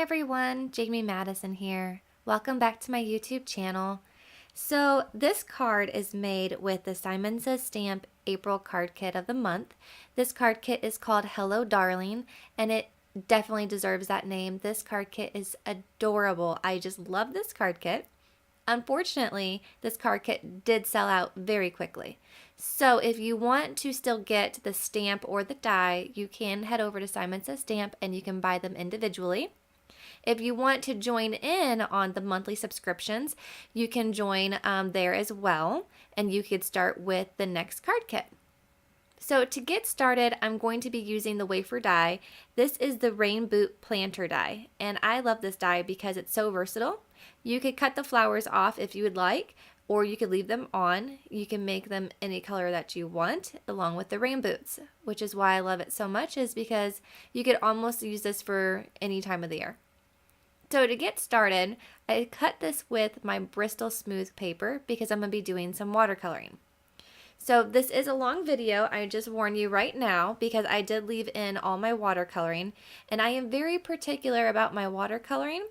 everyone, Jamie Madison here. Welcome back to my YouTube channel. So this card is made with the Simon Says Stamp April card kit of the month. This card kit is called Hello Darling, and it definitely deserves that name. This card kit is adorable. I just love this card kit. Unfortunately, this card kit did sell out very quickly. So if you want to still get the stamp or the die, you can head over to Simon Says Stamp and you can buy them individually. If you want to join in on the monthly subscriptions, you can join there as well, and you could start with the next card kit. So to get started, I'm going to be using the wafer die. This is the Rain Boot Planter die, and I love this die because it's so versatile. You could cut the flowers off if you would like, or you could leave them on. You can make them any color that you want, along with the rain boots, which is why I love it so much, is because you could almost use this for any time of the year. So to get started, I cut this with my Bristol Smooth paper because I'm going to be doing some watercoloring. So this is a long video, I just warn you right now, because I did leave in all my watercoloring, and I am very particular about my watercoloring.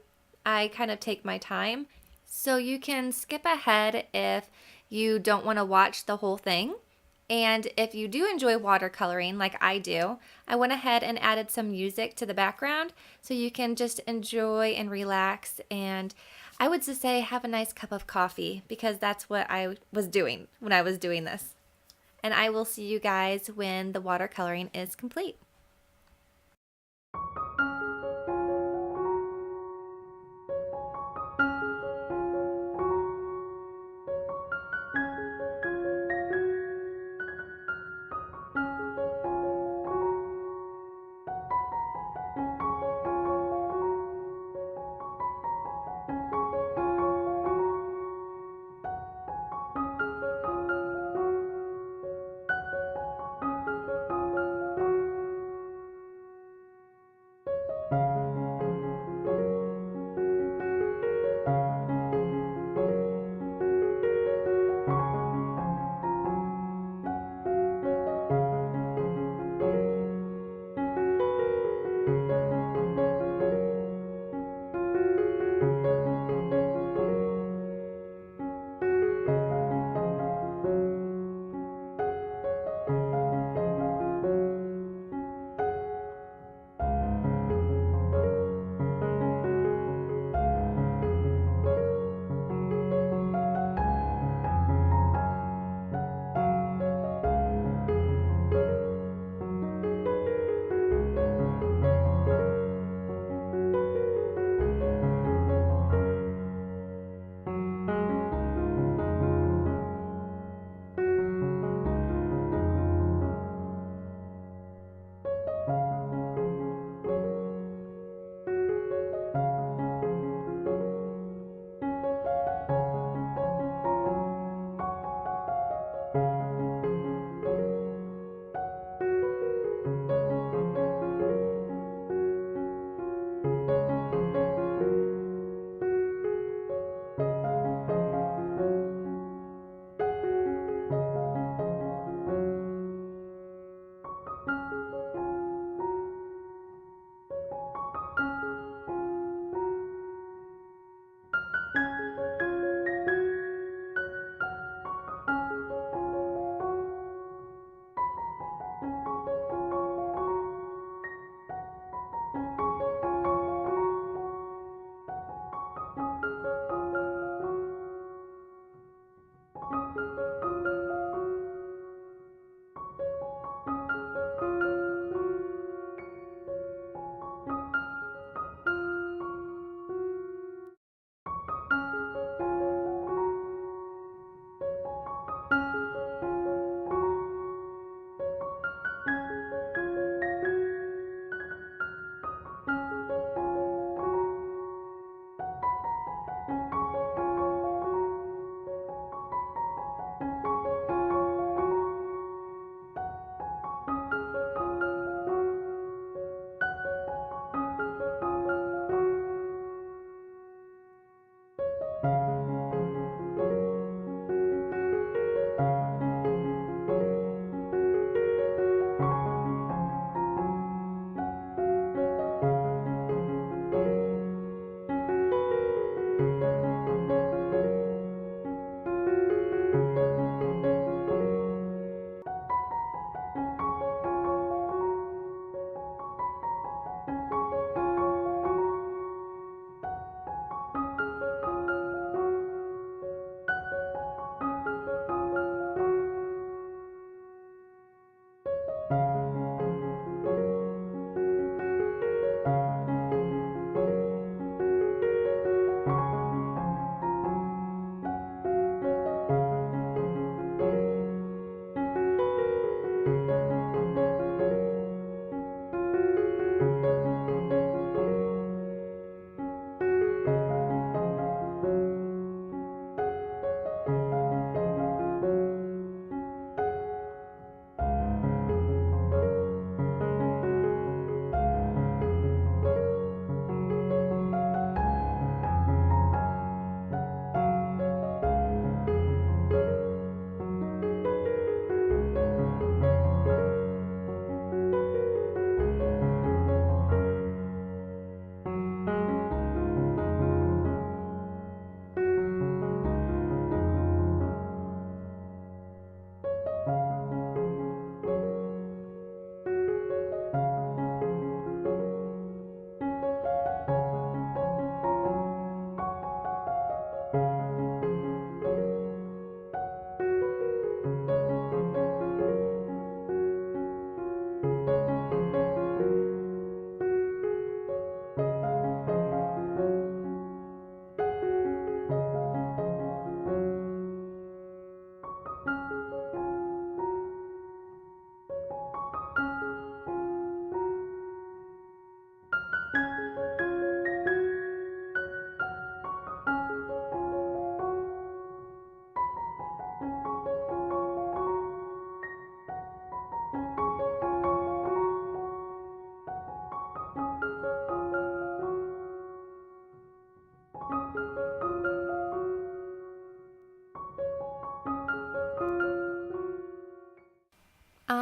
I kind of take my time, so you can skip ahead if you don't want to watch the whole thing. And if you do enjoy watercoloring like I do, I went ahead and added some music to the background so you can just enjoy and relax, and I would just say have a nice cup of coffee, because that's what I was doing when I was doing this. And I will see you guys when the watercoloring is complete.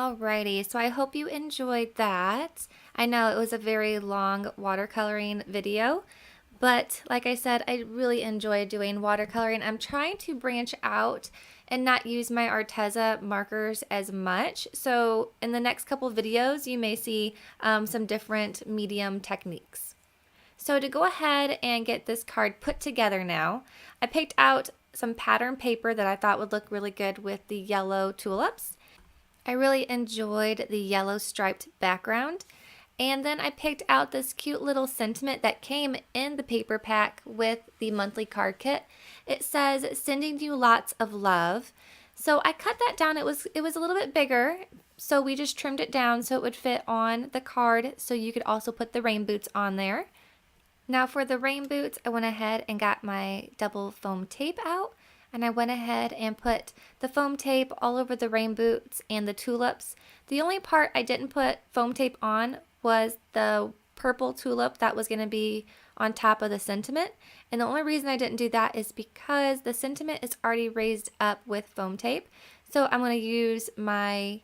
Alrighty, so I hope you enjoyed that. I know it was a very long watercoloring video, but like I said, I really enjoy doing watercoloring. I'm trying to branch out and not use my Arteza markers as much. So in the next couple videos, you may see some different medium techniques. So to go ahead and get this card put together now, I picked out some pattern paper that I thought would look really good with the yellow tulips. I really enjoyed the yellow striped background. And then I picked out this cute little sentiment that came in the paper pack with the monthly card kit. It says, "Sending you lots of love." So I cut that down. It was a little bit bigger, so we just trimmed it down so it would fit on the card, so you could also put the rain boots on there. Now for the rain boots, I went ahead and got my double foam tape out, and I went ahead and put the foam tape all over the rain boots and the tulips. The only part I didn't put foam tape on was the purple tulip that was going to be on top of the sentiment. And the only reason I didn't do that is because the sentiment is already raised up with foam tape. So I'm going to use my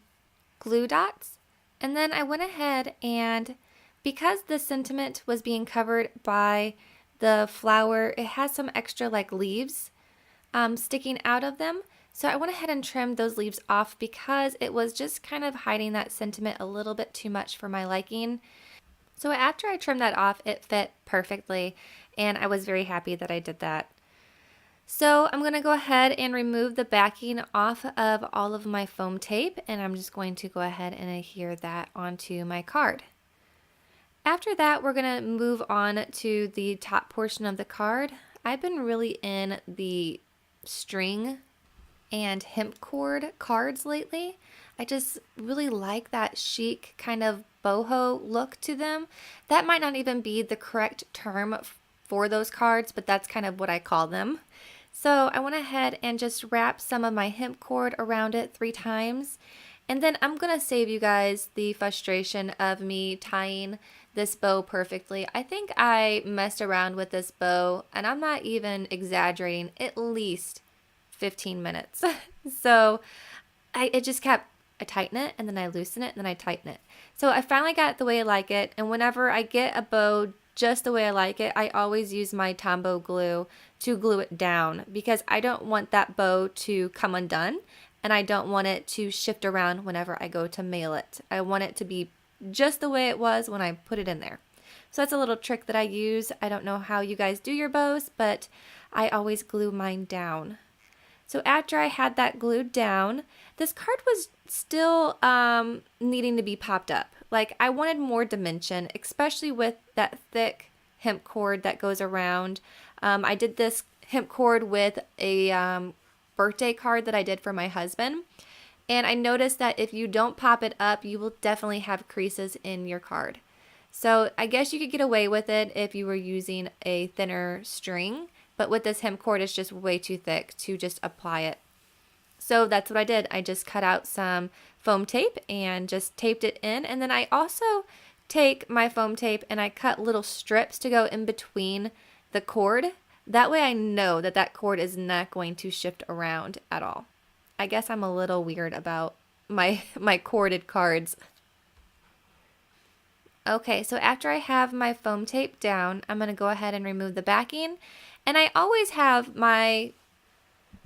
glue dots. And then I went ahead and, because the sentiment was being covered by the flower, it has some extra like leaves sticking out of them. So I went ahead and trimmed those leaves off because it was just kind of hiding that sentiment a little bit too much for my liking. So after I trimmed that off, it fit perfectly, and I was very happy that I did that. So I'm going to go ahead and remove the backing off of all of my foam tape, and I'm just going to go ahead and adhere that onto my card. After that, we're going to move on to the top portion of the card. I've been really in the string and hemp cord cards lately. I just really like that chic kind of boho look to them. That might not even be the correct term for those cards, but that's kind of what I call them. So I went ahead and just wrapped some of my hemp cord around it 3 times. And then I'm going to save you guys the frustration of me tying this bow perfectly. I think I messed around with this bow, and I'm not even exaggerating, at least 15 minutes. So I tighten it, and then I loosen it, and then I tighten it. So I finally got it the way I like it, and whenever I get a bow just the way I like it, I always use my Tombow glue to glue it down, because I don't want that bow to come undone, and I don't want it to shift around whenever I go to mail it. I want it to be just the way it was when I put it in there. So that's a little trick that I use. I don't know how you guys do your bows, but I always glue mine down. So after I had that glued down, this card was still needing to be popped up. Like, I wanted more dimension, especially with that thick hemp cord that goes around. I did this hemp cord with a birthday card that I did for my husband. And I noticed that if you don't pop it up, you will definitely have creases in your card. So I guess you could get away with it if you were using a thinner string, but with this hemp cord, it's just way too thick to just apply it. So that's what I did. I just cut out some foam tape and just taped it in. And then I also take my foam tape and I cut little strips to go in between the cord. That way I know that that cord is not going to shift around at all. I guess I'm a little weird about my corded cards. Okay, so after I have my foam tape down, I'm going to go ahead and remove the backing. And I always have my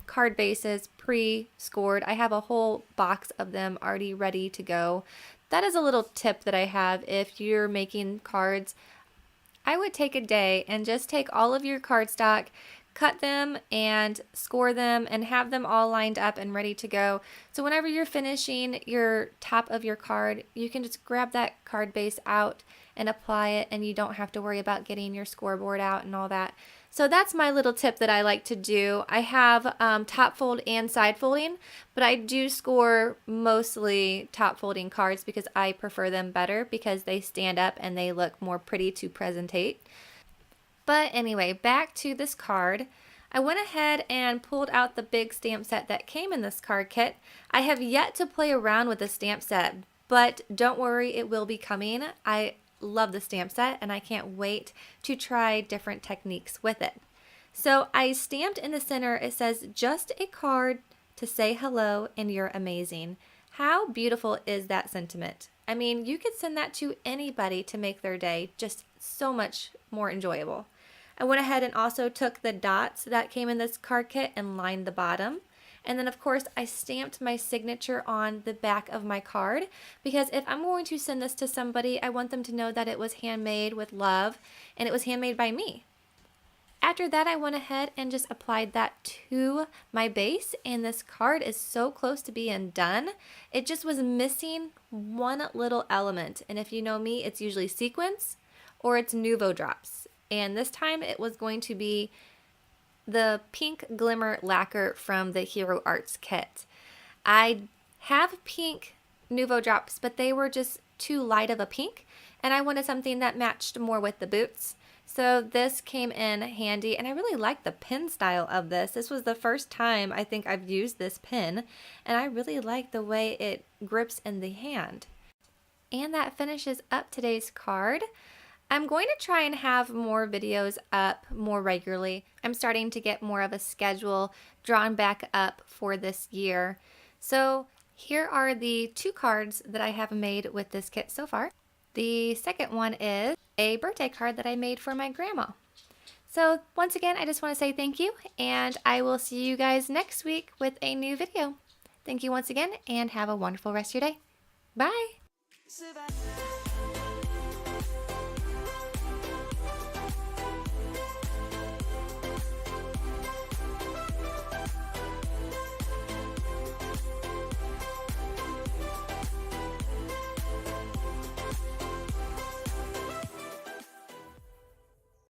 card bases pre-scored. I have a whole box of them already ready to go. That is a little tip that I have if you're making cards. I would take a day and just take all of your cardstock, cut them and score them and have them all lined up and ready to go. So whenever you're finishing your top of your card, you can just grab that card base out and apply it, and you don't have to worry about getting your scoreboard out and all that. So that's my little tip that I like to do. I have top fold and side folding, but I do score mostly top folding cards because I prefer them better because they stand up and they look more pretty to presentate. But anyway, back to this card. I went ahead and pulled out the big stamp set that came in this card kit. I have yet to play around with the stamp set, but don't worry, it will be coming. I love the stamp set and I can't wait to try different techniques with it. So I stamped in the center, it says, "Just a card to say hello and you're amazing. How beautiful is that sentiment? I mean, you could send that to anybody to make their day just so much more enjoyable. I went ahead and also took the dots that came in this card kit and lined the bottom. And then of course I stamped my signature on the back of my card, because if I'm going to send this to somebody, I want them to know that it was handmade with love and it was handmade by me. After that, I went ahead and just applied that to my base, and this card is so close to being done. It just was missing one little element, and if you know me, it's usually sequins or it's Nuvo drops. And this time it was going to be the pink glimmer lacquer from the Hero Arts kit. I have pink Nuvo drops, but they were just too light of a pink, and I wanted something that matched more with the boots. So this came in handy, and I really like the pen style of this. This was the first time I think I've used this pen, and I really like the way it grips in the hand. And that finishes up today's card. I'm going to try and have more videos up more regularly. I'm starting to get more of a schedule drawn back up for this year. So here are the 2 cards that I have made with this kit so far. The second one is a birthday card that I made for my grandma. So once again, I just want to say thank you, and I will see you guys next week with a new video. Thank you once again, and have a wonderful rest of your day. Bye!